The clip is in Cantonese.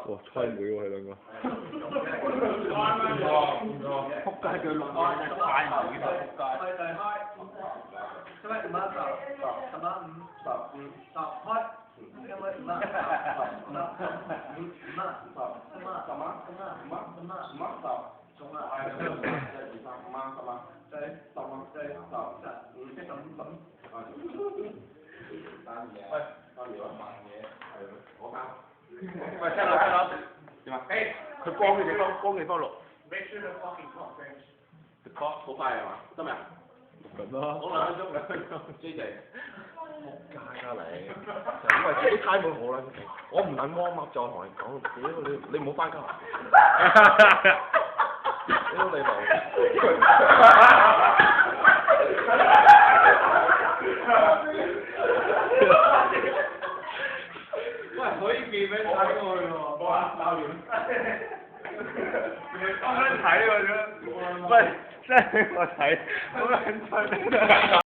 哇，猜唔到喎，佢兩個。仆街佢落嘢真係太唔掂啦，仆街。喂，聽到點啊？佢光嘅地方錄。好快係嘛？得未啊？錄緊啦。好2分鐘，JJ。仆街啦你，就因為自己猜滿好啦，我唔撚 warm up 就同你講，屌你唔好翻工。屌你老！喂，可以變俾睇我喎，冇啊，鬧完。我想睇喎，喂，真係我睇，好撚趣。